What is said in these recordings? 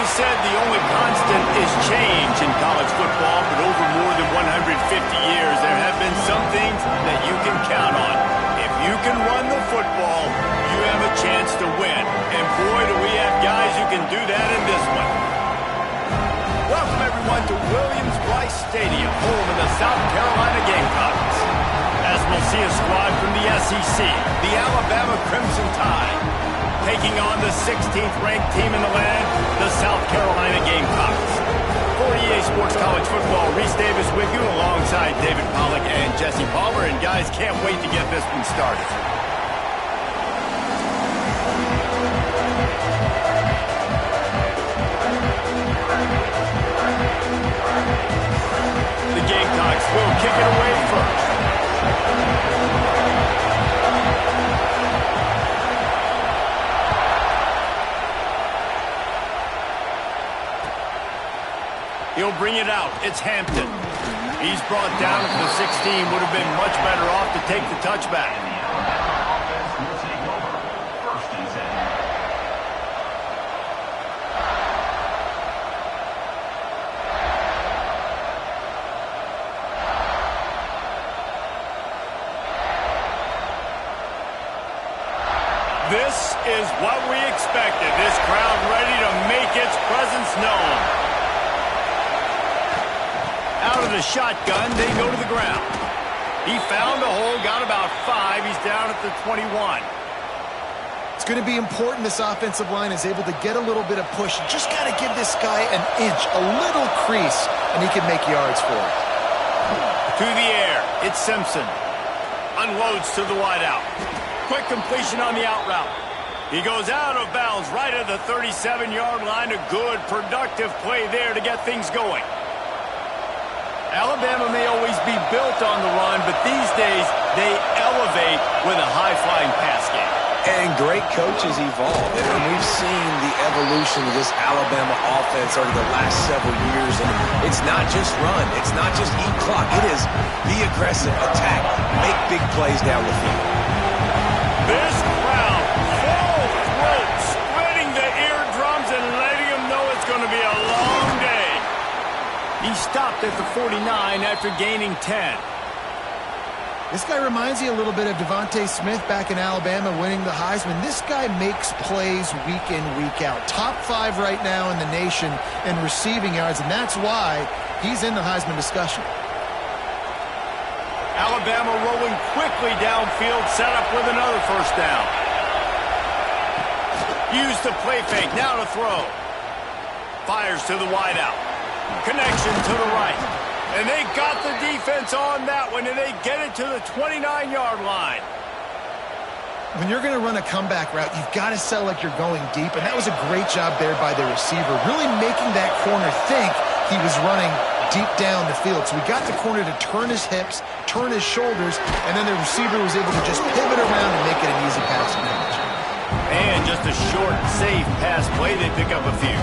always said the only constant is change in college football, but over more than 150 years, there have been some things that you can count on. If you can run the football, you have a chance to win. And boy, do we have guys who can do that in this one. Welcome, everyone, to Williams-Brice Stadium, home of the South Carolina Gamecocks. As we'll see a squad from the SEC, the Alabama Crimson Tide, taking on the 16th ranked team in the land, the South Carolina Gamecocks. For EA Sports College Football, Reese Davis with you alongside David Pollack and Jesse Palmer. And guys, can't wait to get this one started. The Gamecocks will kick it away first. He'll bring it out. It's Hampton. He's brought down at the 16. Would have been much better off to take the touchback. This is what we expected. This crowd ready to make its presence known. Out of the shotgun, they go to the ground. He found a hole, got about 5. He's down at the 21. It's going to be important this offensive line is able to get a little bit of push. Just got to give this guy an inch, a little crease, and he can make yards for it. To the air, it's Simpson. Unloads to the wideout. Quick completion on the out route. He goes out of bounds right at the 37-yard line. A good, productive play there to get things going. Alabama may always be built on the run, but these days they elevate with a high-flying pass game. And great coaches evolve. And we've seen the evolution of this Alabama offense over the last several years. And it's not just run. It's not just eat clock. It is be aggressive, attack, make big plays down the field. This crowd, full throat, splitting the eardrums and letting them know it's going to be a long day. He stopped at the 49 after gaining 10. This guy reminds you a little bit of Devontae Smith back in Alabama winning the Heisman. This guy makes plays week in, week out. Top 5 right now in the nation in receiving yards, and that's why he's in the Heisman discussion. Alabama rolling quickly downfield, set up with another first down. Use the play fake, now to throw. Fires to the wideout. Connection to the right. And they got the defense on that one, and they get it to the 29-yard line. When you're going to run a comeback route, you've got to sell like you're going deep, and that was a great job there by the receiver, really making that corner think he was running deep down the field. So we got the corner to turn his hips, turn his shoulders, and then the receiver was able to just pivot around and make it an easy passing catch. And just a short, safe pass play, they pick up a few.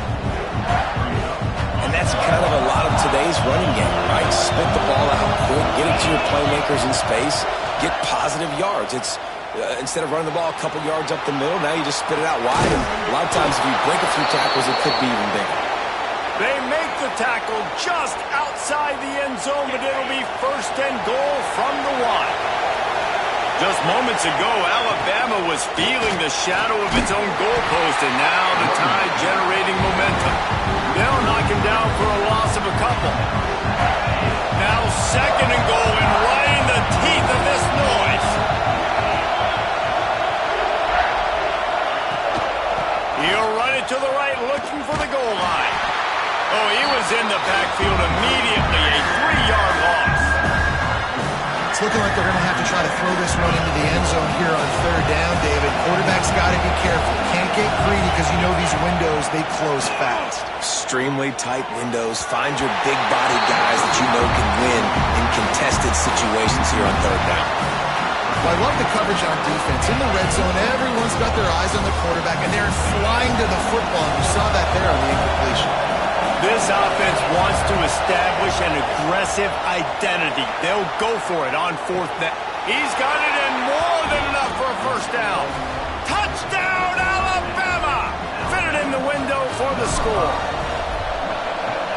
And that's kind of a lot of today's running game, right? Spit the ball out quick, get it to your playmakers in space, get positive yards. It's instead of running the ball a couple yards up the middle, now you just spit it out wide. And a lot of times if you break a few tackles, it could be even bigger. They make the tackle just outside the end zone, but it'll be first and goal from the 1. Just moments ago, Alabama was feeling the shadow of its own goalpost, and now the Tide generating momentum. They'll knock him down for a loss of a couple. Now second and goal, and right in the teeth of this noise. He'll run it to the right, looking for the goal line. Oh, he was in the backfield immediately, a 3-yard loss. It's looking like they're going to have to try to throw this one into the end zone here on third down, David. Quarterback's got to be careful. Can't get greedy because you know these windows, they close fast. Extremely tight windows. Find your big-bodied guys that you know can win in contested situations here on third down. Well, I love the coverage on defense. In the red zone, everyone's got their eyes on the quarterback, and they're flying to the football. You saw that there on the incompletion. This offense wants to establish an aggressive identity. They'll go for it on fourth down. He's got it in more than enough for a first down. Touchdown, Alabama! Fitted in the window for the score.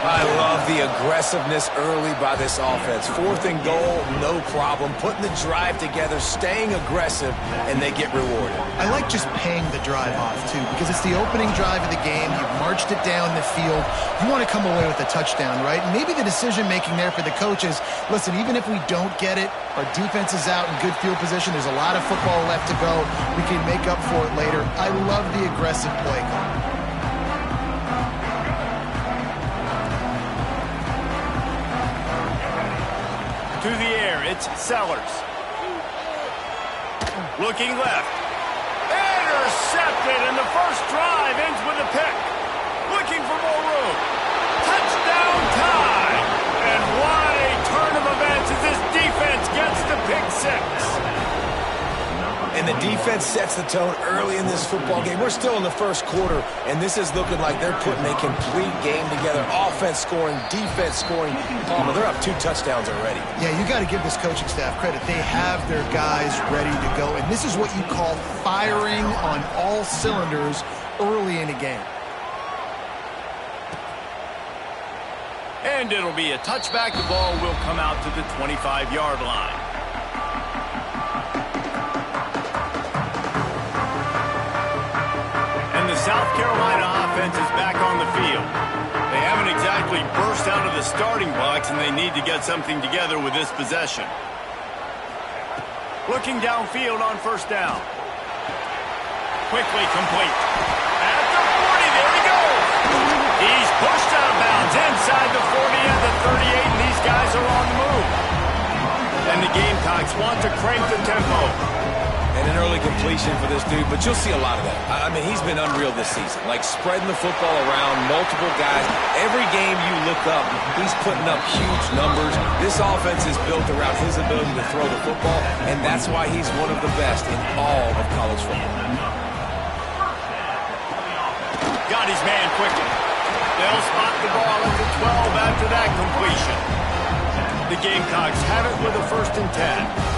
I love the aggressiveness early by this offense. 4th and goal, no problem. Putting the drive together, staying aggressive, and they get rewarded. I like just paying the drive off, too, because it's the opening drive of the game. You've marched it down the field. You want to come away with a touchdown, right? And maybe the decision-making there for the coaches, listen, even if we don't get it, our defense is out in good field position. There's a lot of football left to go. We can make up for it later. I love the aggressive play call. To the air, it's Sellers. Looking left. Intercepted, and the first drive ends with a pick. Looking for more room. Touchdown time! And what a turn of events as this defense gets the pick 6. And the defense sets the tone early in this football game. We're still in the first quarter, and this is looking like they're putting a complete game together. Offense scoring, defense scoring. Palmer, they're up 2 touchdowns already. Yeah, you got to give this coaching staff credit. They have their guys ready to go, and this is what you call firing on all cylinders early in a game. And it'll be a touchback. The ball will come out to the 25-yard line. And the South Carolina offense is back on the field. They haven't exactly burst out of the starting blocks, and they need to get something together with this possession. Looking downfield on first down. Quickly complete. At the 40, there he goes. He's pushed out of bounds inside the 40 and the 38, and these guys are on the move. And the Gamecocks want to crank the tempo. And an early completion for this dude, but you'll see a lot of that. I mean, he's been unreal this season. Like, spreading the football around, multiple guys. Every game you look up, he's putting up huge numbers. This offense is built around his ability to throw the football, and that's why he's one of the best in all of college football. Got his man quickly. They'll spot the ball at the 12 after that completion. The Gamecocks have it with a 1st and 10.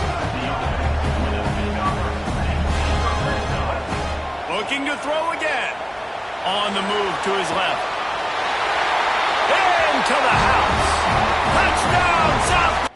Looking to throw again. On the move to his left. Into the house. Touchdown, South.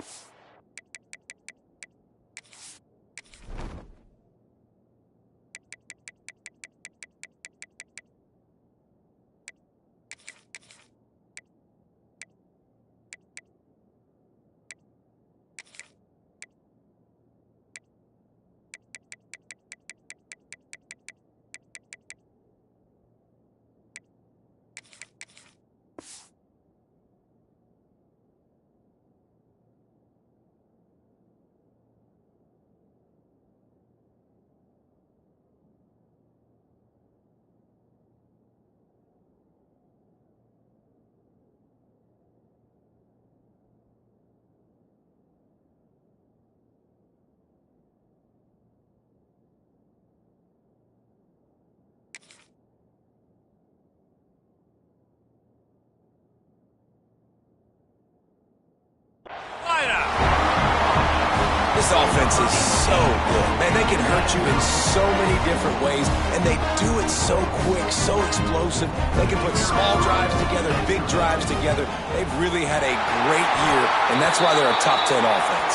This offense is so good. Man, they can hurt you in so many different ways, and they do it so quick, so explosive. They can put small drives together, big drives together. They've really had a great year, and that's why they're a top 10 offense.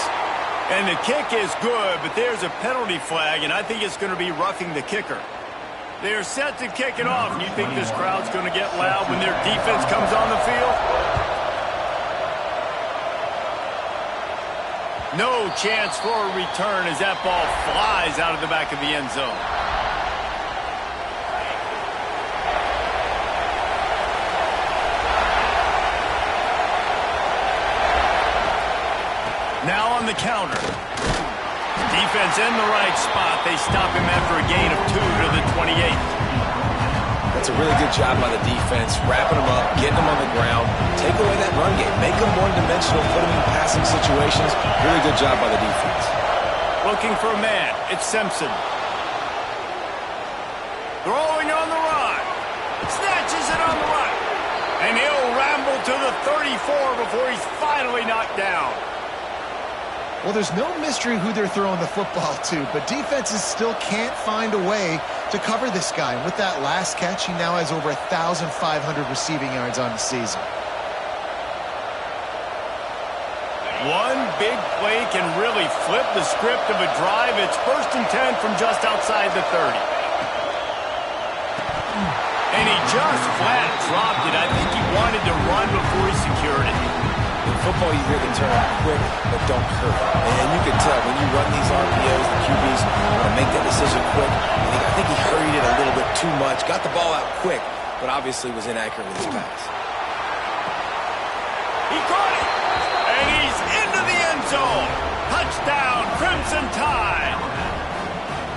And the kick is good, but there's a penalty flag, and I think it's going to be roughing the kicker. They're set to kick it off, and you think this crowd's going to get loud when their defense comes on the field? No chance for a return as that ball flies out of the back of the end zone. Now on the counter. Defense in the right spot. They stop him after a gain of 2 to the 28. That's a really good job by the defense, wrapping them up, getting them on the ground, take away that run game, make them one-dimensional, put them in passing situations. Really good job by the defense. Looking for a man. It's Simpson. Throwing on the run. Snatches it on the run. And he'll ramble to the 34 before he's finally knocked down. Well, there's no mystery who they're throwing the football to, but defenses still can't find a way to cover this guy. And with that last catch, he now has over 1,500 receiving yards on the season. One big play can really flip the script of a drive. It's 1st and 10 from just outside the 30. And he just flat dropped it. I think he wanted to run before he secured it. In football, you hear the term quick, but don't hurt. And you can tell when you run these RPOs, the QBs want to make that decision quick. I think he hurried it a little bit too much, got the ball out quick, but obviously was inaccurate with his pass. He caught it, and he's into the end zone. Touchdown, Crimson Tide.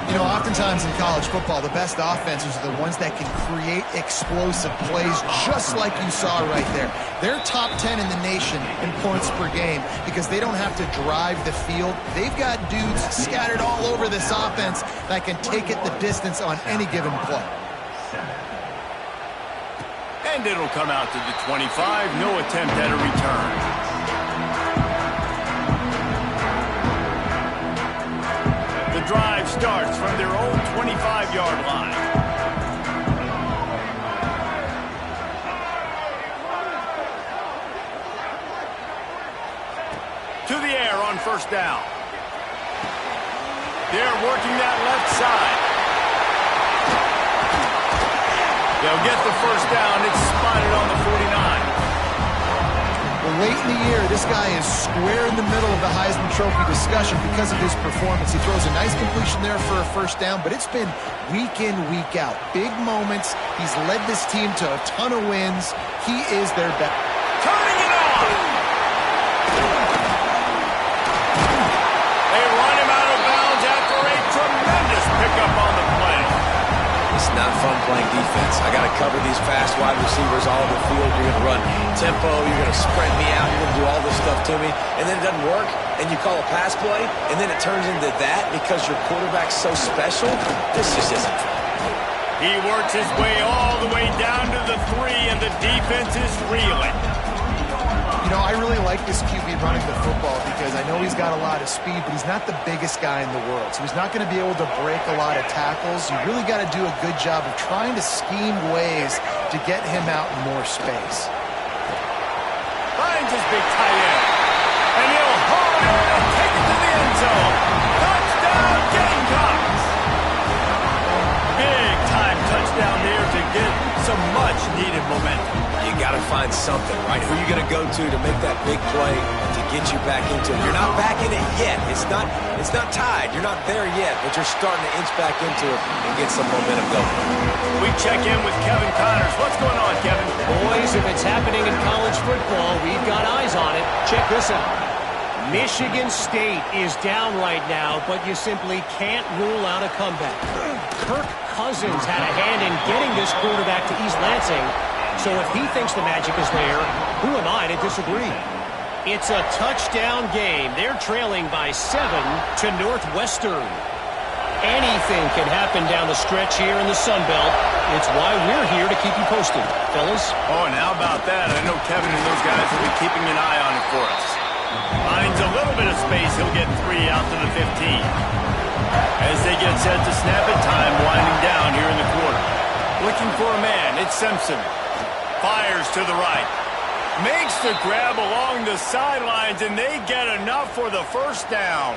You know, oftentimes in college football, the best offenses are the ones that can create explosive plays, just like you saw right there. They're top 10 in the nation in points per game because they don't have to drive the field. They've got dudes scattered all over this offense that can take it the distance on any given play. And it'll come out to the 25. No attempt at a return. The drive starts from their own 25-yard line. To the air on 1st down. They're working that left side. They'll get the 1st down. It's spotted on the 49. Well, late in the year, this guy is square in the middle of the Heisman Trophy discussion because of his performance. He throws a nice completion there for a 1st down, but it's been week in, week out. Big moments. He's led this team to a ton of wins. He is their best. Turning it on! They run him out of bounds after a tremendous pickup on the play. It's not fun playing defense. I got to cover these fast wide receivers all over the field. You're going to run tempo. You're going to spread me out. You're going to do all this stuff to me. And then it doesn't work, and you call a pass play, and then it turns into that because your quarterback's so special. This just isn't fun. He works his way all the way down to the 3, and the defense is reeling. You know, I really like this QB running the football because I know he's got a lot of speed, but he's not the biggest guy in the world. So he's not going to be able to break a lot of tackles. You really got to do a good job of trying to scheme ways to get him out in more space. Finds his big tight end. And he'll haul it and take it to the end zone. Touchdown, Gamecocks! Big time touchdown there to get some much-needed momentum. You got to find something, right? Who are you going to go to make that big play to get you back into it? You're not back in it yet. It's not tied. You're not there yet, but you're starting to inch back into it and get some momentum going. We check in with Kevin Connors. What's going on, Kevin? Boys, if it's happening in college football, we've got eyes on it. Check this out. Michigan State is down right now, but you simply can't rule out a comeback. Kirk Cousins had a hand in getting this quarterback to East Lansing. So if he thinks the magic is there, who am I to disagree? It's a touchdown game. They're trailing by 7 to Northwestern. Anything can happen down the stretch here in the Sun Belt. It's why we're here to keep you posted, fellas. Oh, and how about that? I know Kevin and those guys will be keeping an eye on it for us. Finds a little bit of space. He'll get 3 out to the 15. As they get set to snap it, time winding down here in the quarter. Looking for a man. It's Simpson. Fires to the right. Makes the grab along the sidelines, and they get enough for the 1st down.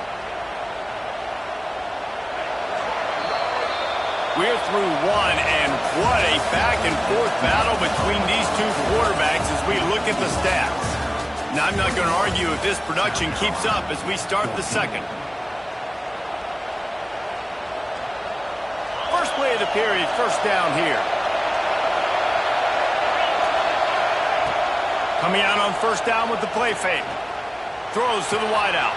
We're through 1, and what a back-and-forth battle between these two quarterbacks as we look at the stats. Now, I'm not going to argue if this production keeps up as we start the 2nd. First play of the period, 1st down here. Coming out on 1st down with the play fake. Throws to the wideout.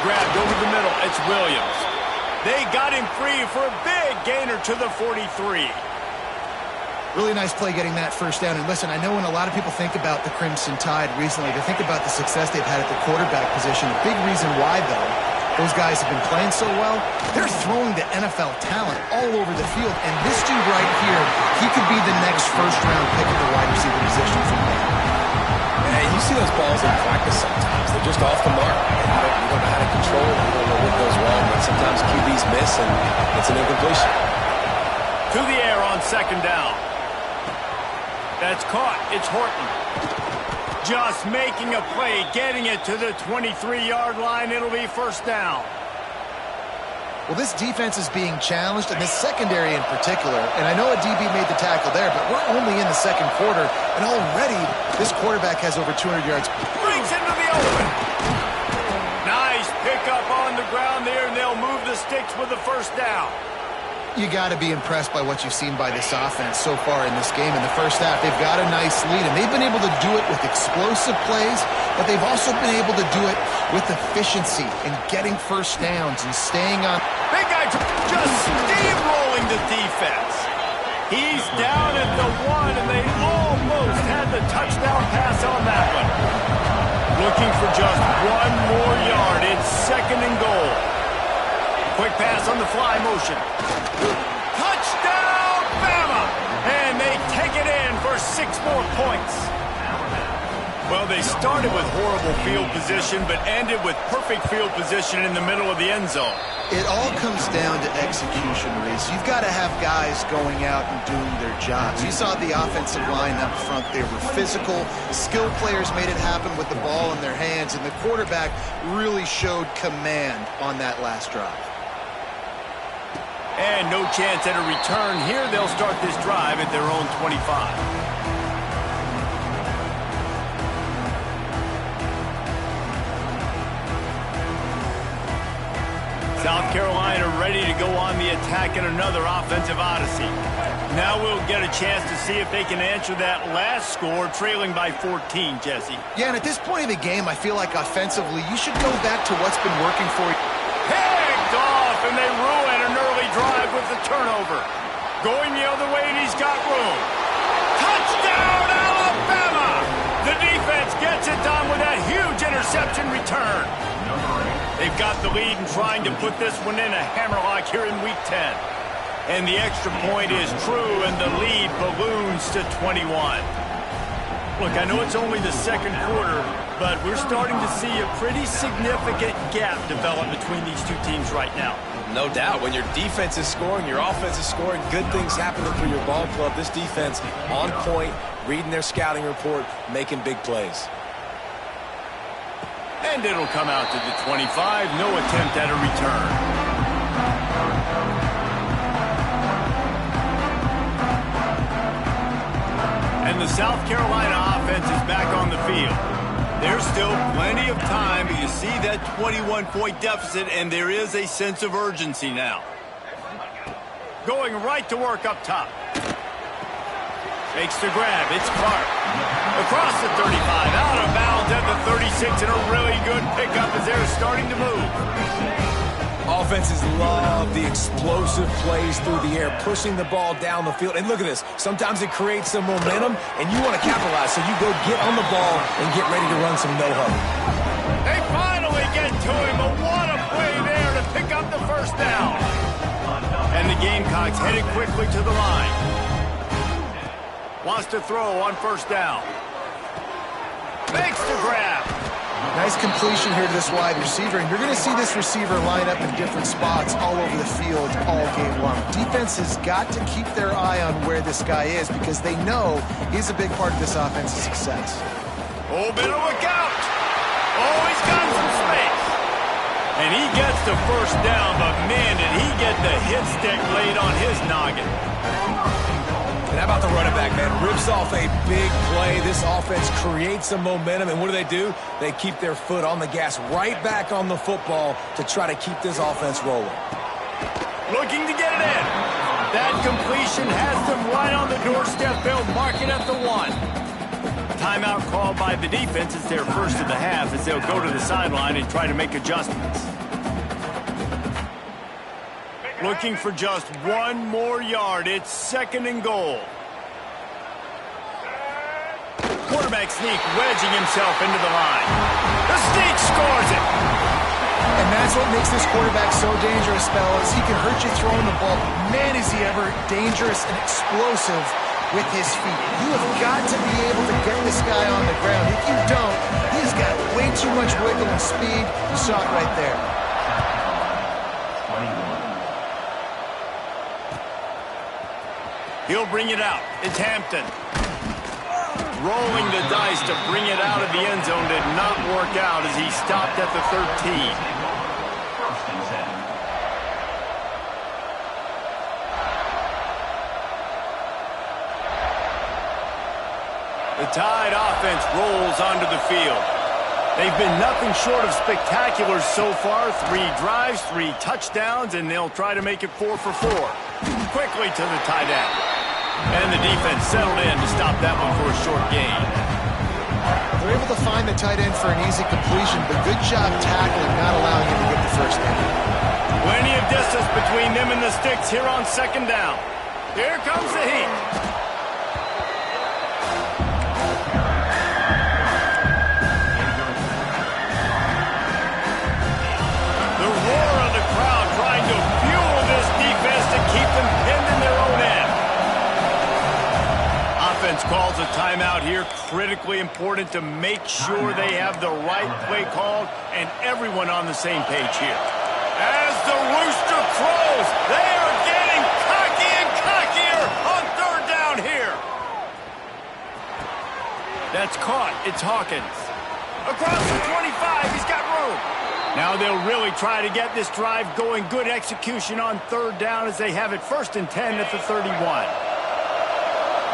Grabbed over the middle. It's Williams. They got him free for a big gainer to the 43. Really nice play getting that 1st down. And listen, I know when a lot of people think about the Crimson Tide recently, they think about the success they've had at the quarterback position. A big reason why, though, those guys have been playing so well, they're throwing the NFL talent all over the field. And this dude right here, he could be the next 1st-round pick at the wide receiver position from there. And you see those balls in practice sometimes. They're just off the mark. You don't know how to control it. You don't know what goes wrong. But sometimes QBs miss, and it's an incompletion. to the air on second down. That's caught. It's Horton. Just making a play, getting it to the 23-yard line. It'll be first down. Well, this defense is being challenged, and this secondary in particular. And I know a DB made the tackle there, but we're only in the second quarter, and already this quarterback has over 200 yards. Breaks into the open. Nice pickup on the ground there, and they'll move the sticks with the first down. You got to be impressed by what you've seen by this offense so far in this game. In the first half, they've got a nice lead, and they've been able to do it with explosive plays, but they've also been able to do it with efficiency and getting first downs and staying on. Big guy just steamrolling the defense. He's down at the 1, and they almost had the touchdown pass on that one. Looking for just 1 more yard. It's second and goal. Quick pass on the fly motion. Touchdown, Bama! And they take it in for 6 more points. Well, they started with horrible field position, but ended with perfect field position in the middle of the end zone. It all comes down to execution, Reese. You've got to have guys going out and doing their jobs. You saw the offensive line up front. They were physical. Skilled players made it happen with the ball in their hands, and the quarterback really showed command on that last drive. And no chance at a return here. They'll start this drive at their own 25. South Carolina ready to go on the attack in another offensive odyssey. Now we'll get a chance to see if they can answer that last score, trailing by 14, Jesse. Yeah, and at this point of the game, I feel like offensively, you should go back to what's been working for you. Picked off, and they ruin an early drive with the turnover. Going the other way, and he's got room. Touchdown, Alabama! The defense gets it done with that huge interception return. They've got the lead and trying to put this one in a hammerlock here in Week 10. And the extra point is true, and the lead balloons to 21. Look, I know it's only the second quarter, but we're starting to see a pretty significant gap develop between these two teams right now. No doubt. When your defense is scoring, your offense is scoring, good things happening for your ball club. This defense on point, reading their scouting report, making big plays. And it'll come out to the 25. No attempt at a return. And the South Carolina offense is back on the field. There's still plenty of time, but you see that 21-point deficit, and there is a sense of urgency now. Going right to work up top. Makes the grab. It's Clark. Across the 35, out of bounds at the 36, and a really good pickup as they're starting to move. Offenses love the explosive plays through the air, pushing the ball down the field. And look at this. Sometimes it creates some momentum, and you want to capitalize. So you go get on the ball and get ready to run some no-huddle. They finally get to him, but what a play there to pick up the first down. And the Gamecocks headed quickly to the line. Wants to throw on first down. Makes the grab. Nice completion here to this wide receiver, and you're going to see this receiver line up in different spots all over the field all game long. Defense has got to keep their eye on where this guy is because they know he's a big part of this offense's success. Oh, better look out. Oh, he's got some space. And he gets the first down, but man, did he get the hit stick laid on his noggin. And how about the running back, man? Rips off a big play. This offense creates some momentum, and what do? They keep their foot on the gas right back on the football to try to keep this offense rolling. Looking to get it in. That completion has them right on the doorstep. They'll mark it at the 1. Timeout called by the defense. It's their first of the half as they'll go to the sideline and try to make adjustments. Looking for just 1 more yard. It's second and goal. Quarterback sneak, wedging himself into the line. The sneak scores it. And that's what makes this quarterback so dangerous, fellas. He can hurt you throwing the ball. Man, is he ever dangerous and explosive with his feet. You have got to be able to get this guy on the ground. If you don't, he's got way too much wiggle and speed. You saw it right there. He'll bring it out. It's Hampton. Rolling the dice to bring it out of the end zone did not work out as he stopped at the 13. The Tide offense rolls onto the field. They've been nothing short of spectacular so far. 3 drives, 3 touchdowns, and they'll try to make it 4 for 4. Quickly to the tight end. And the defense settled in to stop that one for a short gain. They're able to find the tight end for an easy completion, but good job tackling, not allowing him to get the first down. Plenty of distance between them and the sticks here on second down. Here comes the heat. The roar of the crowd trying to fuel this defense to keep them pinned in their own end. Offense calls a timeout here. Critically important to make sure they have the right play called and everyone on the same page here. As the rooster crows, they are getting cocky and cockier on third down here. That's caught. It's Hawkins. Across the 25, he's got room. Now they'll really try to get this drive going. Good execution on third down as they have it 1st and 10 at the 31.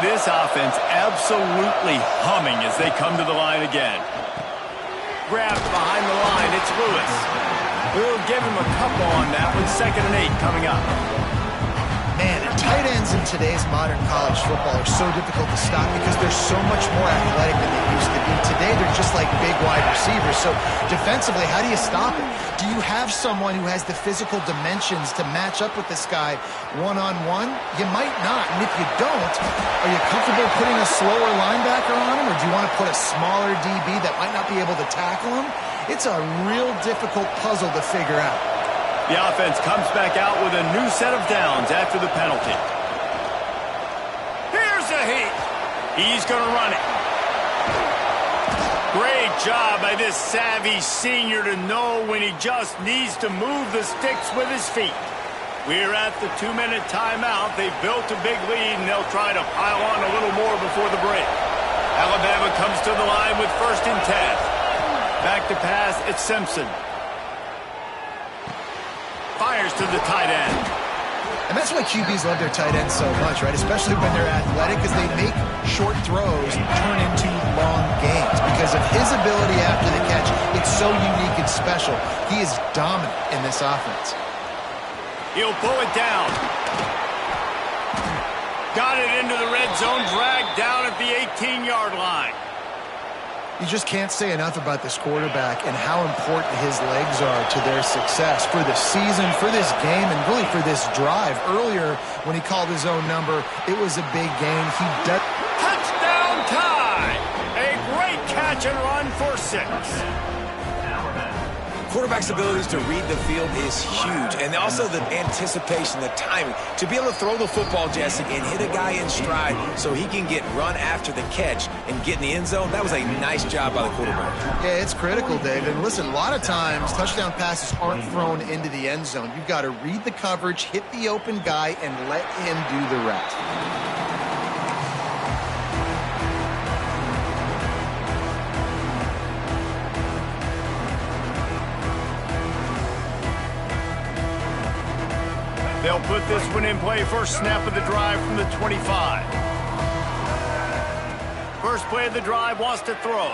This offense absolutely humming as they come to the line again. Grabbed behind the line, it's Lewis. We'll give him a couple on that with 2nd and 8 coming up. Man, and tight ends in today's modern college football are so difficult to stop because they're so much more athletic than they used to be. Today, they're just like big wide receivers. So defensively, how do you stop it? Do you have someone who has the physical dimensions to match up with this guy one-on-one? You might not. And if you don't, are you comfortable putting a slower linebacker on him? Or do you want to put a smaller DB that might not be able to tackle him? It's a real difficult puzzle to figure out. The offense comes back out with a new set of downs after the penalty. Here's the heat. He's going to run it. Great job by this savvy senior to know when he just needs to move the sticks with his feet. We're at the 2-minute timeout. They've built a big lead, and they'll try to pile on a little more before the break. Alabama comes to the line with 1st and 10. Back to pass, it's Simpson. Fires to the tight end. And that's why QBs love their tight ends so much, right? Especially when they're athletic, because they make short throws turn into long gains. Because of his ability after the catch, it's so unique and special. He is dominant in this offense. He'll pull it down. Got it into the red zone, dragged down at the 18-yard line. You just can't say enough about this quarterback and how important his legs are to their success for the season, for this game, and really for this drive. Earlier, when he called his own number, it was a big gain. He does. Touchdown Tide! A great catch and run for 6. Quarterback's abilities to read the field is huge, and also the anticipation, the timing. To be able to throw the football, Jesse, and hit a guy in stride so he can get run after the catch and get in the end zone, that was a nice job by the quarterback. Yeah, it's critical, David. And listen, a lot of times, touchdown passes aren't thrown into the end zone. You've got to read the coverage, hit the open guy, and let him do the rest. They'll put this one in play. First snap of the drive from the 25. First play of the drive, wants to throw.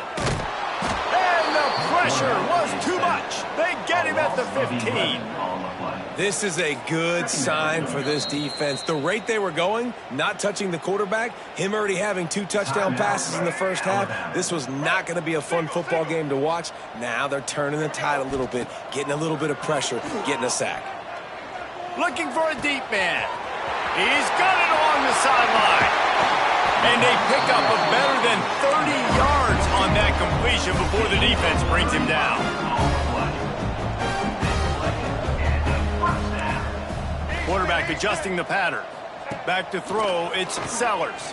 And the pressure was too much. They get him at the 15. This is a good sign for this defense. The rate they were going, not touching the quarterback, him already having 2 touchdown passes in the first half, this was not going to be a fun football game to watch. Now they're turning the tide a little bit, getting a little bit of pressure, getting a sack. Looking for a deep man. He's got it along the sideline. And they pick up a better than 30 yards on that completion before the defense brings him down. Quarterback adjusting the pattern. Back to throw, it's Sellers.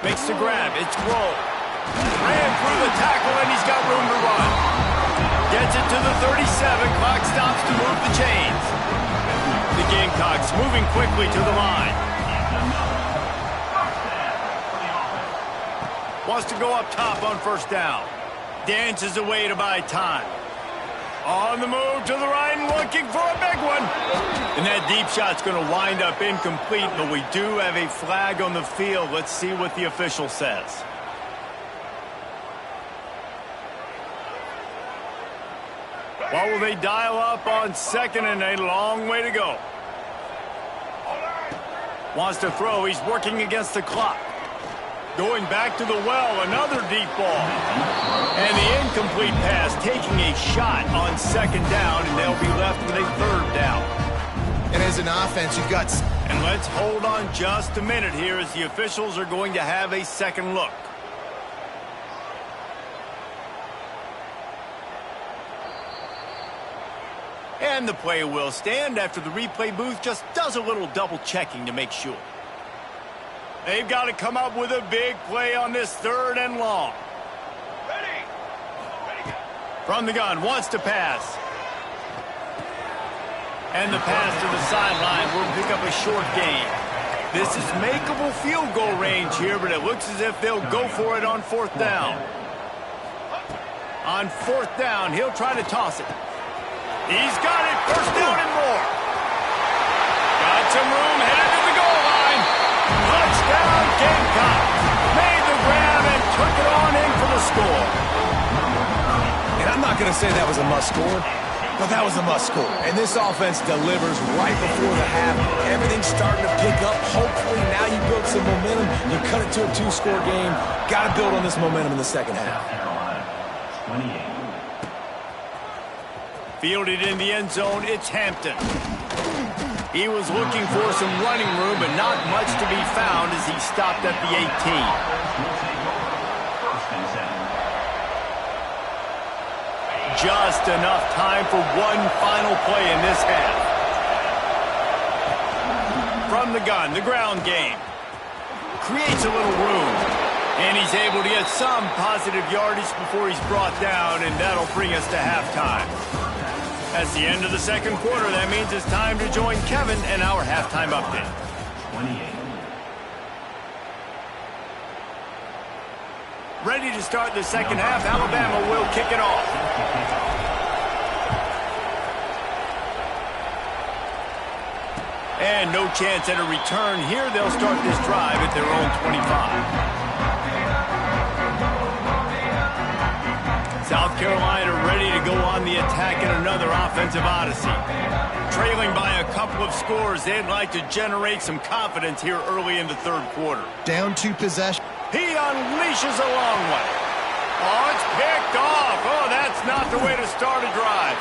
Makes the grab, it's Rowe. Ran through the tackle and he's got room to run. Gets it to the 37, clock stops to move the chains. The Gamecocks moving quickly to the line. Wants to go up top on first down. Dances away to buy time. On the move to the right and looking for a big one. And that deep shot's going to wind up incomplete, but we do have a flag on the field. Let's see what the official says. What will they dial up on second and a long way to go? Wants to throw. He's working against the clock. Going back to the well, another deep ball. And the incomplete pass taking a shot on second down, and they'll be left with a third down. And as an offense, you've got... And let's hold on just a minute here as the officials are going to have a second look. And the play will stand after the replay booth just does a little double checking to make sure. They've got to come up with a big play on this third and long. Ready. From the gun, wants to pass. And the pass to the sideline will pick up a short gain. This is makeable field goal range here, but it looks as if they'll go for it on fourth down. On fourth down, he'll try to toss it. He's got it, first down and more. Got some room, headed to the goal line. Touchdown, Gamecocks. Made the grab and took it on in for the score. And I'm not going to say that was a must score, but that was a must score. And this offense delivers right before the half. Everything's starting to pick up. Hopefully now you build some momentum. You cut it to a two-score game. Got to build on this momentum in the second half. 28. Fielded in the end zone, it's Hampton. He was looking for some running room, but not much to be found as he stopped at the 18. Just enough time for one final play in this half. From the gun, the ground game. Creates a little room. And he's able to get some positive yardage before he's brought down, and that'll bring us to halftime. That's the end of the second quarter. That means it's time to join Kevin and our halftime update. 28. Ready to start the second half. Alabama will kick it off. And no chance at a return here. They'll start this drive at their own 25. South Carolina ready to go on the attack in another offensive odyssey. Trailing by a couple of scores, they'd like to generate some confidence here early in the third quarter. Down 2 possessions. He unleashes a long one. Oh, it's picked off. Oh, that's not the way to start a drive.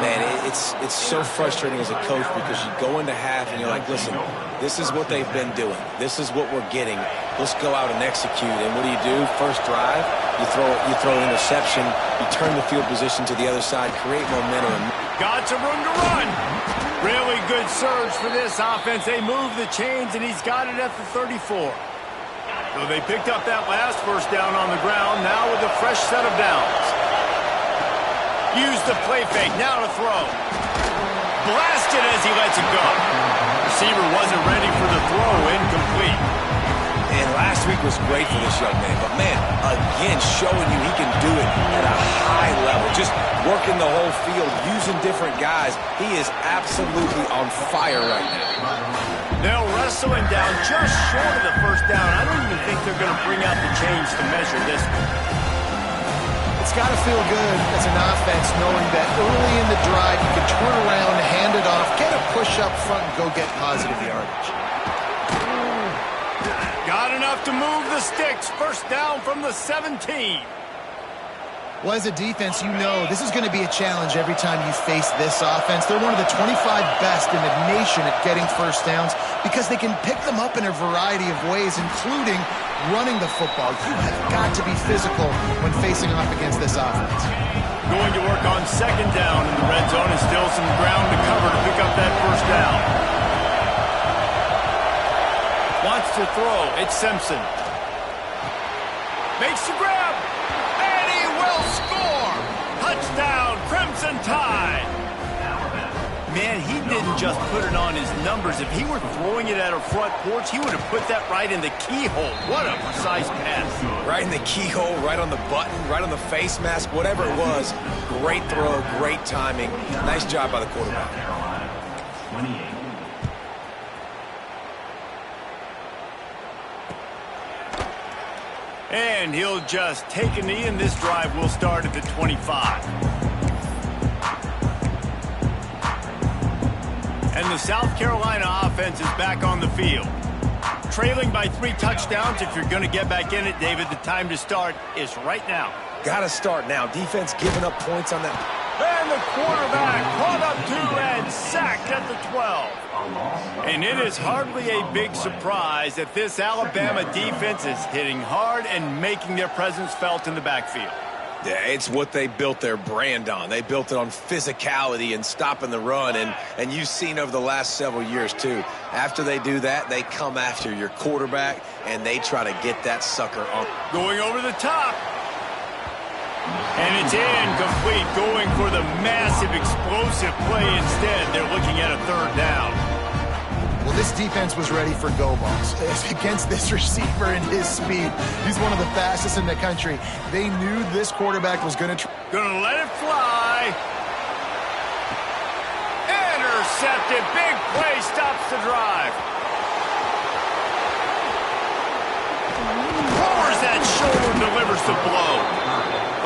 Man, it's so frustrating as a coach because you go into half and you're like, listen, this is what they've been doing. This is what we're getting. Let's go out and execute. And what do? First drive, you throw an interception, you turn the field position to the other side, create momentum. Got some room to run. Really good surge for this offense. They move the chains, and he's got it at the 34. So they picked up that last first down on the ground, now with a fresh set of downs. Use the play fake, now to throw. Blasted as he lets it go. Receiver wasn't ready for the throw, incomplete. And last week was great for this young man. But, man, again, showing you he can do it at a high level. Just working the whole field, using different guys. He is absolutely on fire right now. They'll wrestle him down just short of the first down. I don't even think they're going to bring out the chains to measure this one. It's got to feel good as an offense knowing that early in the drive you can turn around, hand it off, get a push up front, and go get positive yardage. Got enough to move the sticks. First down from the 17. Well, as a defense, you know this is going to be a challenge every time you face this offense. They're one of the 25 best in the nation at getting first downs because they can pick them up in a variety of ways, including running the football. You have got to be physical when facing off against this offense. Going to work on second down in the red zone and still some ground to cover to pick up that first down. Wants to throw. It's Simpson. Makes the grab. And he will score. Touchdown, Crimson Tide. Man, he didn't just put it on his numbers. If he were throwing it at a front porch, he would have put that right in the keyhole. What a precise pass. Right in the keyhole, right on the button, right on the face mask, whatever it was. Great throw, great timing. Nice job by the quarterback. Carolina, 28. And he'll just take a knee, and this drive will start at the 25. And the South Carolina offense is back on the field. Trailing by 3 touchdowns. If you're going to get back in it, David, the time to start is right now. Got to start now. Defense giving up points on that. And the quarterback caught up to and sacked at the 12. And it is hardly a big surprise that this Alabama defense is hitting hard and making their presence felt in the backfield. Yeah, it's what they built their brand on. They built it on physicality and stopping the run, and you've seen over the last several years, too. After they do that, they come after your quarterback, and they try to get that sucker on. Going over the top. And it's incomplete, going for the massive explosive play instead. They're looking at a 3rd down. Well, this defense was ready for go balls. Against this receiver and his speed, he's one of the fastest in the country. They knew this quarterback was going to let it fly. Intercepted. Big play stops the drive. Pours that shoulder, delivers the blow.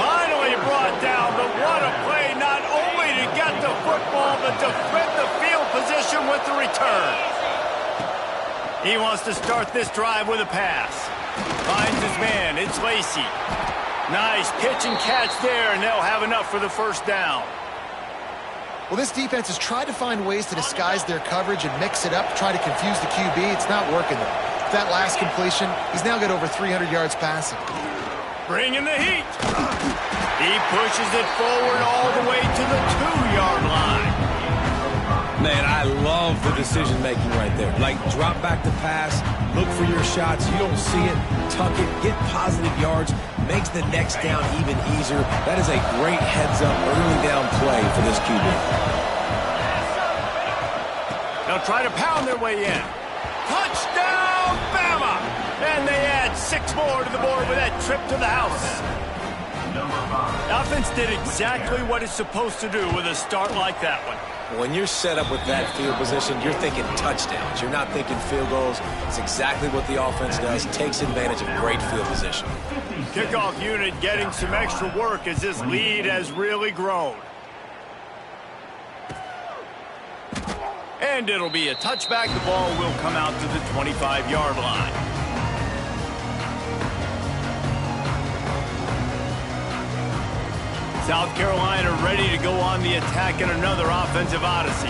Finally brought down, but what a play, not only to get the football, but to flip the field position with the return. He wants to start this drive with a pass. Finds his man. It's Lacy. Nice pitch and catch there, and they'll have enough for the 1st down. Well, this defense has tried to find ways to disguise their coverage and mix it up, try to confuse the QB. It's not working, though. That last completion, he's now got over 300 yards passing. Bringing the heat. He pushes it forward all the way to the 2-yard line. Man, I love the decision-making right there. Like, drop back the pass, look for your shots. You don't see it, tuck it, get positive yards, makes the next down even easier. That is a great heads-up, early-down play for this QB. They'll try to pound their way in. Touchdown, Bama! And they add 6 more to the board with that trip to the house. The offense did exactly what it's supposed to do with a start like that one. When you're set up with that field position, you're thinking touchdowns. You're not thinking field goals. It's exactly what the offense does. Takes advantage of great field position. Kickoff unit getting some extra work as this lead has really grown. And it'll be a touchback. The ball will come out to the 25-yard line. South Carolina ready to go on the attack in another offensive odyssey.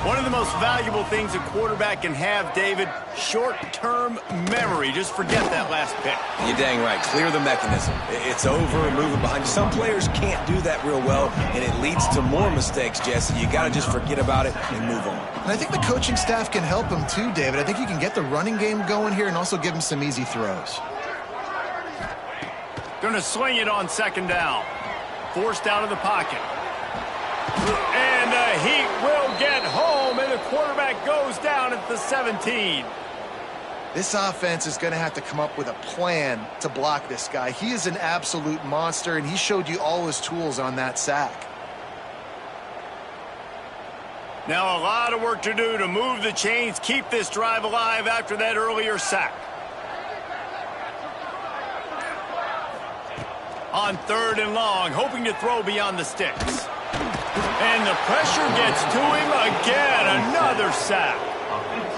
One of the most valuable things a quarterback can have, David, short-term memory. Just forget that last pick. You're dang right. Clear the mechanism. It's over, moving behind you. Some players can't do that real well, and it leads to more mistakes, Jesse. You got to just forget about it and move on. And I think the coaching staff can help him too, David. I think you can get the running game going here and also give him some easy throws. Going to swing it on 2nd down. Forced out of the pocket. And the Heat will get home, and the quarterback goes down at the 17. This offense is going to have to come up with a plan to block this guy. He is an absolute monster, and he showed you all his tools on that sack. Now a lot of work to do to move the chains, keep this drive alive after that earlier sack. On 3rd and long, hoping to throw beyond the sticks. And the pressure gets to him again. Another sack.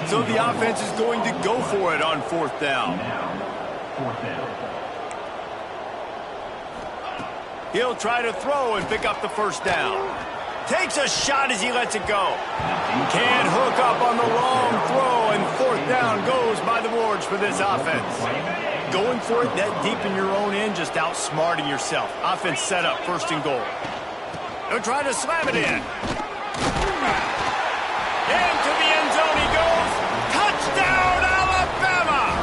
So the offense is going to go for it on 4th down. He'll try to throw and pick up the 1st down. Takes a shot as he lets it go. Can't hook up on the long throw, and 4th down goes by the boards for this offense. Going for it that deep in your own end, just outsmarting yourself. Offense set up, 1st and goal. They're trying to slam it in. Into the end zone he goes. Touchdown, Alabama!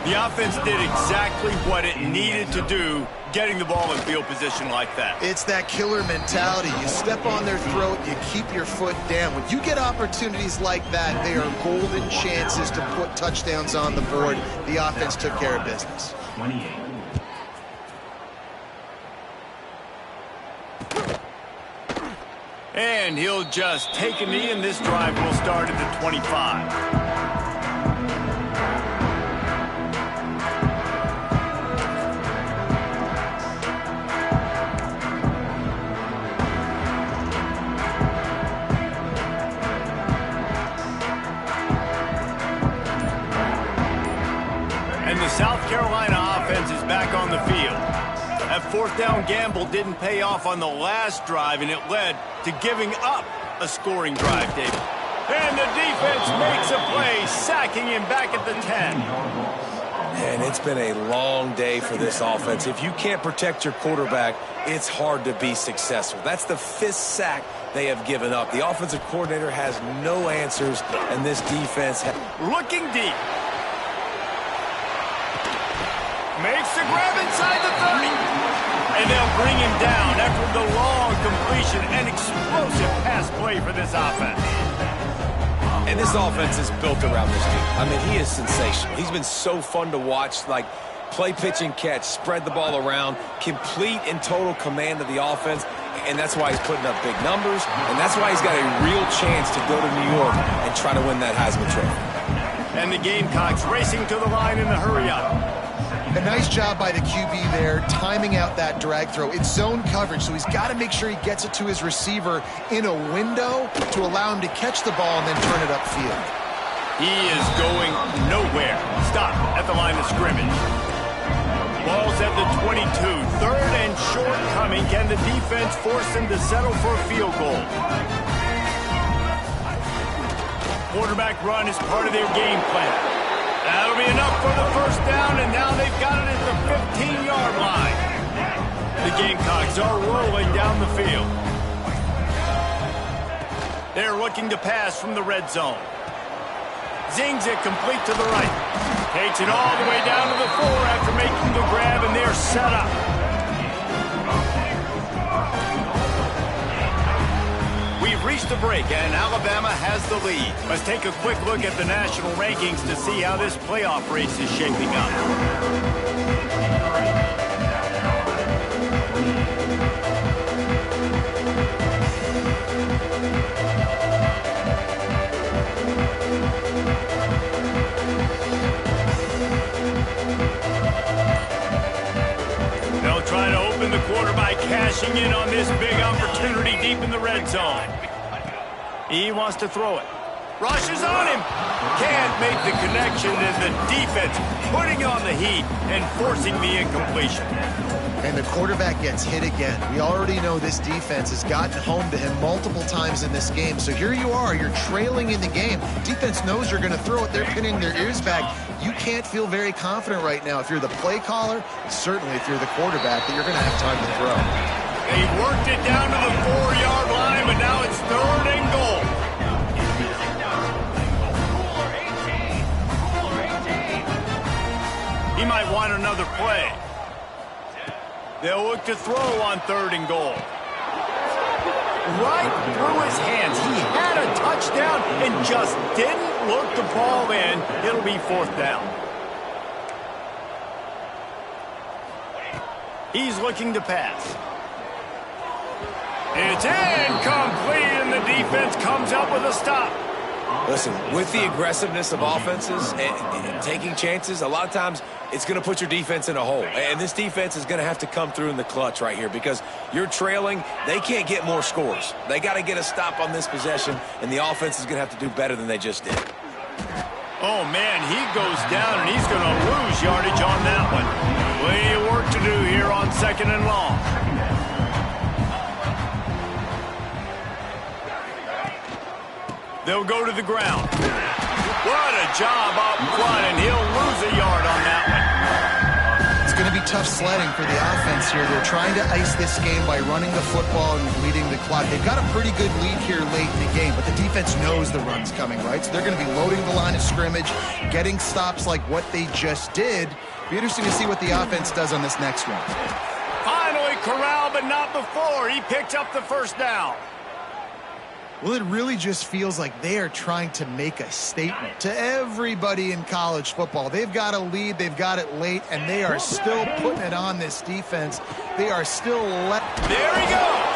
The The offense did exactly what it needed to do, getting the ball in field position like that. It's that killer mentality. You step on their throat, you keep your foot down. When you get opportunities like that, they are golden chances to put touchdowns on the board. The offense took care of business. 28. And he'll just take a knee, and this drive will start at the 25. And the South Carolina offense is back on the field. That fourth down gamble didn't pay off on the last drive, and it led to giving up a scoring drive, David. And the defense makes a play, sacking him back at the 10. And it's been a long day for this offense. If you can't protect your quarterback, it's hard to be successful. That's the 5th sack they have given up. The offensive coordinator has no answers, and this defense looking deep. Makes the grab inside the 30. And they'll bring him down after the long completion. An explosive pass play for this offense. And this offense is built around this dude. I mean, he is sensational. He's been so fun to watch, like play, pitch, and catch, spread the ball around, complete and total command of the offense. And that's why he's putting up big numbers. And that's why he's got a real chance to go to New York and try to win that Heisman Trophy. And the Gamecocks racing to the line in the hurry-up. A nice job by the QB there, timing out that drag throw. It's zone coverage, so he's got to make sure he gets it to his receiver in a window to allow him to catch the ball and then turn it upfield. He is going nowhere. Stop at the line of scrimmage. Ball's at the 22. 3rd and short coming. Can the defense force him to settle for a field goal? Quarterback run is part of their game plan. That'll be enough for the first down, and now they've got it at the 15-yard line. The Gamecocks are rolling down the field. They're looking to pass from the red zone. Zings it complete to the right. Takes it all the way down to the 4 after making the grab, and they're set up. We've reached the break, and Alabama has the lead. Let's take a quick look at the national rankings to see how this playoff race is shaping up. They'll try to open the quarter by cashing in on this big opportunity deep in the red zone. He wants to throw it. Rushes on him. Can't make the connection, and the defense putting on the heat and forcing the incompletion. And the quarterback gets hit again. We already know this defense has gotten home to him multiple times in this game. So here you are, you're trailing in the game. Defense knows you're going to throw it. They're pinning their ears back. You can't feel very confident right now if you're the play caller, certainly if you're the quarterback, that you're going to have time to throw. They worked it down to the 4-yard line, but now it's 3rd and goal. He might want another play. They'll look to throw on 3rd and goal. Right through his hands. He had a touchdown and just didn't look the ball in. It'll be 4th down. He's looking to pass. It's incomplete, and the defense comes up with a stop. Listen, with the aggressiveness of offenses and taking chances, a lot of times it's going to put your defense in a hole. And this defense is going to have to come through in the clutch right here because you're trailing. They can't get more scores. They got to get a stop on this possession, and the offense is going to have to do better than they just did. Oh, man, he goes down, and he's going to lose yardage on that one. Plenty of work to do here on 2nd and long. They'll go to the ground. What a job up front, and he'll lose a yard on that one. It's going to be tough sledding for the offense here. They're trying to ice this game by running the football and leading the clock. They've got a pretty good lead here late in the game, but the defense knows the run's coming, right? So they're going to be loading the line of scrimmage, getting stops like what they just did. Be interesting to see what the offense does on this next one. Finally corralled, but not before. He picked up the first down. Well, it really just feels like they are trying to make a statement to everybody in college football. They've got a lead, they've got it late, and they are still putting it on this defense. They are still There he goes!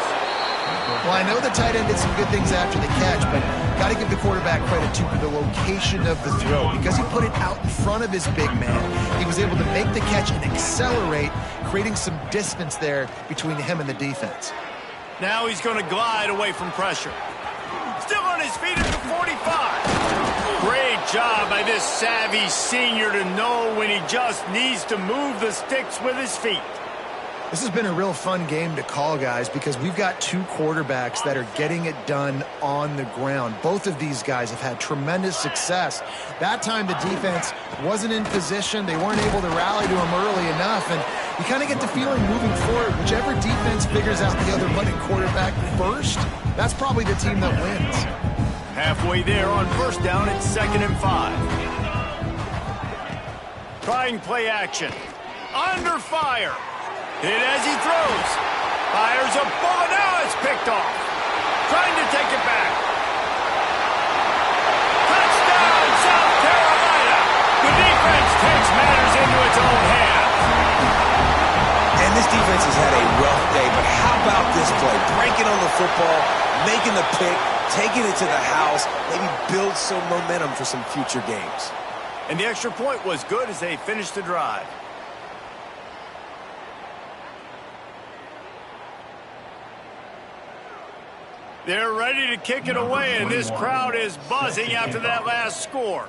Well, I know the tight end did some good things after the catch, but got to give the quarterback credit, too, for the location of the throw. Because he put it out in front of his big man, he was able to make the catch and accelerate, creating some distance there between him and the defense. Now he's going to glide away from pressure. Still on his feet at the 45. Great job by this savvy senior to know when he just needs to move the sticks with his feet. This has been a real fun game to call, guys, because we've got two quarterbacks that are getting it done on the ground. Both of these guys have had tremendous success. That time the defense wasn't in position. They weren't able to rally to him early enough, and you kind of get the feeling moving forward, whichever defense figures out the other budding quarterback first, that's probably the team that wins. Halfway there on first down, it's 2nd and 5. Trying play action. Under fire. Hit as he throws. Fires a bullet. Now it's picked off. Trying to take it back. Touchdown, South Carolina. The defense takes matters into its own hands. And this defense has had a rough day, but how about this play? Breaking on the football, making the pick, taking it to the house, maybe build some momentum for some future games. And the extra point was good as they finished the drive. They're ready to kick it away, and this crowd is buzzing after that last score.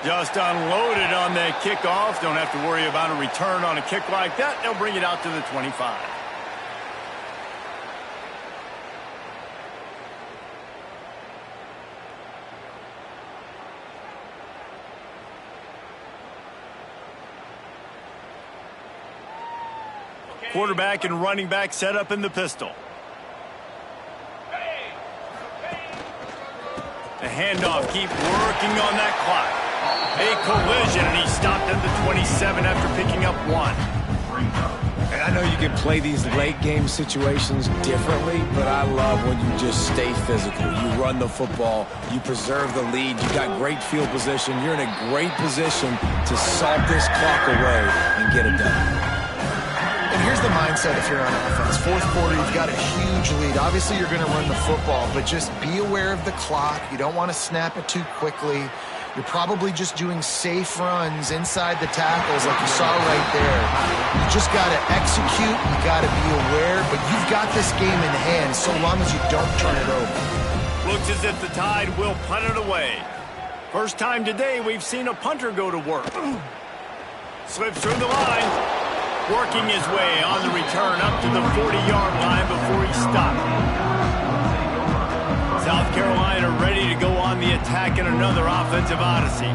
Just unloaded on that kickoff. Don't have to worry about a return on a kick like that. They'll bring it out to the 25. Quarterback and running back set up in the pistol. The handoff, keep working on that clock. A collision, and he stopped at the 27 after picking up 1. And I know you can play these late game situations differently, but I love when you just stay physical. You run the football, you preserve the lead, you got great field position, you're in a great position to salt this clock away and get it done. And here's the mindset if you're on offense. Fourth quarter, you've got a huge lead. Obviously, you're going to run the football, but just be aware of the clock. You don't want to snap it too quickly. You're probably just doing safe runs inside the tackles like you saw right there. You just got to execute. You got to be aware, but you've got this game in hand so long as you don't turn it over. Looks as if the Tide will punt it away. First time today we've seen a punter go to work. Slips through the line. Working his way on the return up to the 40-yard line before he stopped. South Carolina ready to go on the attack in another offensive odyssey.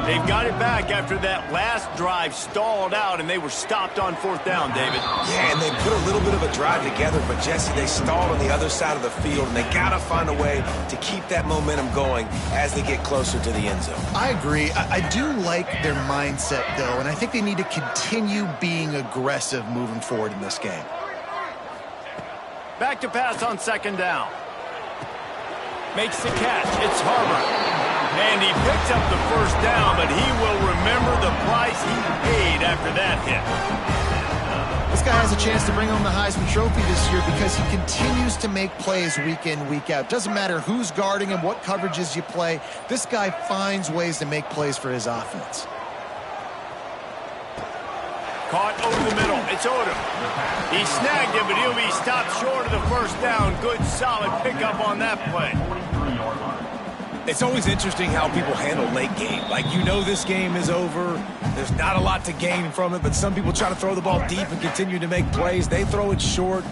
They've got it back after that last drive stalled out, and they were stopped on 4th down, David. Yeah, and they put a little bit of a drive together, but, Jesse, they stalled on the other side of the field, and they got to find a way to keep that momentum going as they get closer to the end zone. I agree. I do like their mindset, though, and I think they need to continue being aggressive moving forward in this game. Back to pass on 2nd down. Makes the catch. It's Harbor. And he picks up the first down, but he will remember the price he paid after that hit. This guy has a chance to bring home the Heisman Trophy this year because he continues to make plays week in, week out. Doesn't matter who's guarding him, what coverages you play. This guy finds ways to make plays for his offense. Caught over the middle. It's Odom. He snagged him, but he'll be stopped short of the first down. Good, solid pickup on that play. It's always interesting how people handle late game. Like, you know this game is over. There's not a lot to gain from it, but some people try to throw the ball deep and continue to make plays. They throw it short.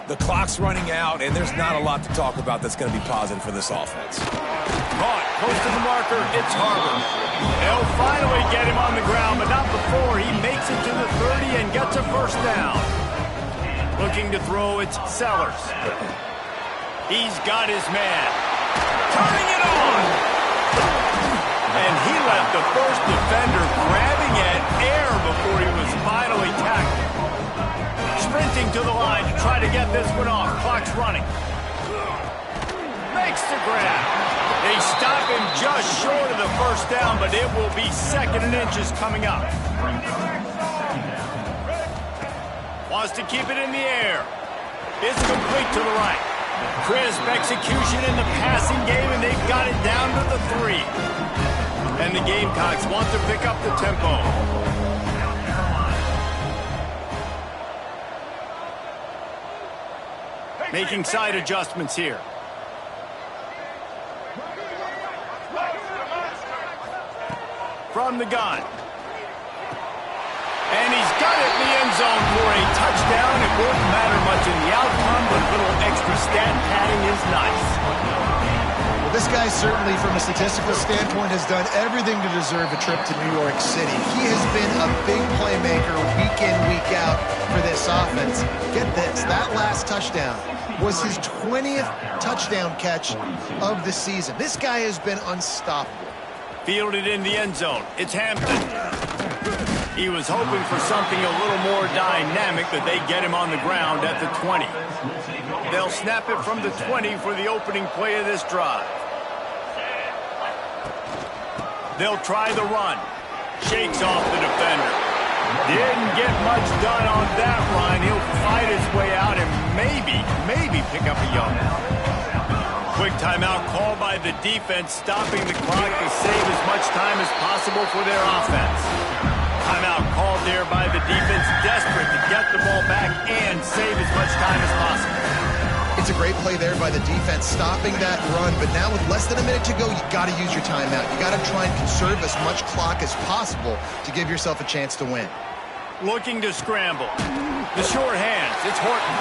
The clock's running out, and there's not a lot to talk about that's going to be positive for this offense. Caught, close to the marker, it's Harbor. They'll finally get him on the ground, but not before he makes it to the 30 and gets a first down. Looking to throw, it's Sellers. He's got his man. Turning it on! And he left the first defender grabbing at air before he was finally tackled. Sprinting to the line to try to get this one off. Clock's running. Makes the grab. They stop him just short of the first down, but it will be 2nd and inches coming up. Wants to keep it in the air. It's complete to the right. Crisp execution in the passing game, and they've got it down to the 3. And the Gamecocks want to pick up the tempo. Making side adjustments here. From the gun. And he's got it in the end zone for a touchdown. It won't matter much in the outcome, but a little extra stat padding is nice. Well, this guy certainly, from a statistical standpoint, has done everything to deserve a trip to New York City. He has been a big playmaker week in, week out for this offense. Get this, that last touchdown was his 20th touchdown catch of the season. This guy has been unstoppable. Fielded in the end zone. It's Hampton. He was hoping for something a little more dynamic, but they get him on the ground at the 20. They'll snap it from the 20 for the opening play of this drive. They'll try the run. Shakes off the defender. Didn't get much done on that run. He'll fight his way out and maybe pick up a yard. Quick timeout called by the defense, stopping the clock to save as much time as possible for their offense. Timeout called there by the defense, desperate to get the ball back and save as much time as possible. It's a great play there by the defense, stopping that run. But now with less than a minute to go, you got to use your timeout. You got to try and conserve as much clock as possible to give yourself a chance to win. Looking to scramble. The short hands, it's Horton.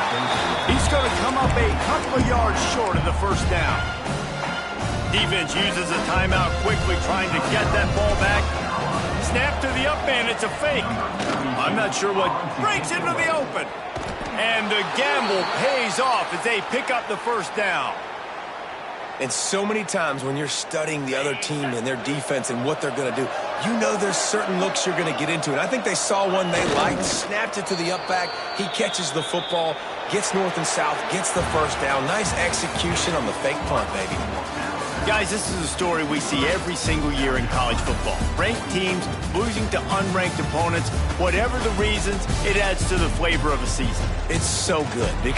He's going to come up a couple of yards short of the first down. Defense uses a timeout quickly, trying to get that ball back. Snap to the up man, it's a fake. I'm not sure what breaks into the open. And the gamble pays off as they pick up the first down. And so many times when you're studying the other team and their defense and what they're going to do, you know there's certain looks you're going to get into. And I think they saw one they liked, snapped it to the up back. He catches the football, gets north and south, gets the first down. Nice execution on the fake punt, baby. Guys, this is a story we see every single year in college football. Ranked teams losing to unranked opponents. Whatever the reasons, it adds to the flavor of a season. It's so good because